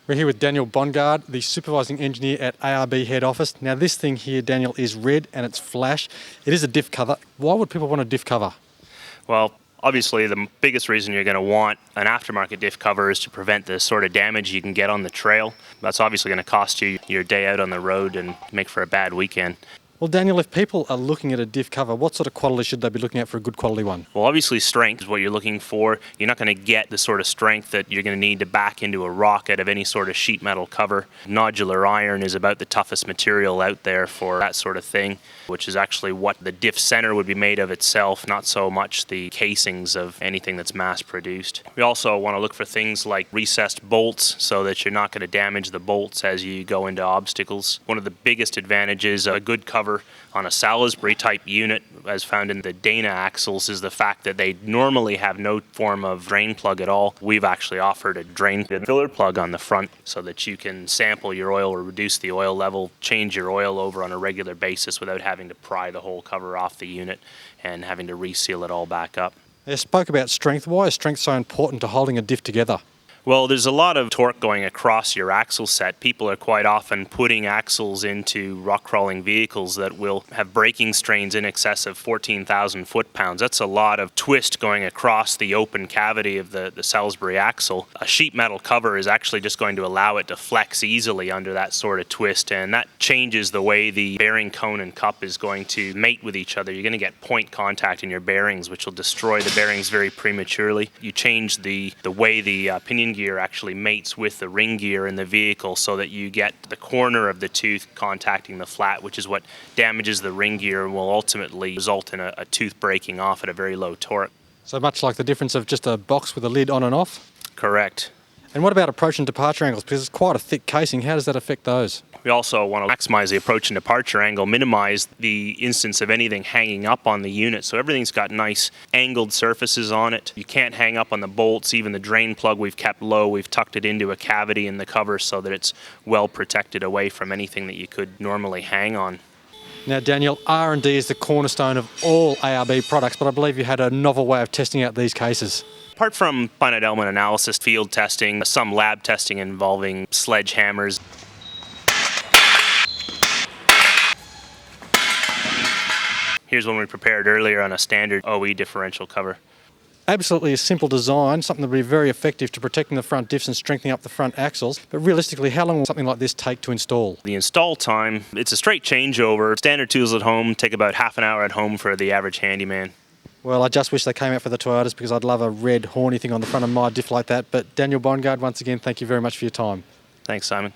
We're here with Daniel Bongard, the supervising engineer at ARB head office. Now this thing here, Daniel, is red and it's flash. It is a diff cover. Why would people want a diff cover? Well, obviously the biggest reason you're going to want an aftermarket diff cover is to prevent the sort of damage you can get on the trail. That's obviously going to cost you your day out on the road and make for a bad weekend. Well, Daniel, if people are looking at a diff cover, what sort of quality should they be looking at for a good quality one? Well, obviously strength is what you're looking for. You're not going to get the sort of strength that you're going to need to back into a rock out of any sort of sheet metal cover. Nodular iron is about the toughest material out there for that sort of thing, which is actually what the diff center would be made of itself, not so much the casings of anything that's mass produced. We also want to look for things like recessed bolts so that you're not going to damage the bolts as you go into obstacles. One of the biggest advantages of a good cover on a Salisbury type unit, as found in the Dana axles, is the fact that they normally have no form of drain plug at all. We've actually offered a drain filler plug on the front so that you can sample your oil or reduce the oil level, change your oil over on a regular basis without having to pry the whole cover off the unit and having to reseal it all back up. You spoke about strength. Why is strength so important to holding a diff together? Well, there's a lot of torque going across your axle set. People are quite often putting axles into rock crawling vehicles that will have braking strains in excess of 14,000 foot-pounds. That's a lot of twist going across the open cavity of the Salisbury axle. A sheet metal cover is actually just going to allow it to flex easily under that sort of twist, and that changes the way the bearing cone and cup is going to mate with each other. You're going to get point contact in your bearings, which will destroy the bearings very prematurely. You change the way the pinion gear actually mates with the ring gear in the vehicle so that you get the corner of the tooth contacting the flat, which is what damages the ring gear and will ultimately result in a tooth breaking off at a very low torque. So much like the difference of just a box with a lid on and off? Correct. And what about approach and departure angles? Because it's quite a thick casing. How does that affect those? We also want to maximize the approach and departure angle, minimize the instance of anything hanging up on the unit. So everything's got nice angled surfaces on it. You can't hang up on the bolts. Even the drain plug we've kept low. We've tucked it into a cavity in the cover so that it's well protected away from anything that you could normally hang on. Now, Daniel, R&D is the cornerstone of all ARB products, but I believe you had a novel way of testing out these cases. Apart from finite element analysis, field testing, some lab testing involving sledgehammers. Here's one we prepared earlier on a standard OE differential cover. Absolutely a simple design, something that would be very effective to protecting the front diffs and strengthening up the front axles. But realistically, how long will something like this take to install? The install time, it's a straight changeover. Standard tools at home take about half an hour at home for the average handyman. Well, I just wish they came out for the Toyotas because I'd love a red horny thing on the front of my diff like that. But Daniel Bongard, once again, thank you very much for your time. Thanks, Simon.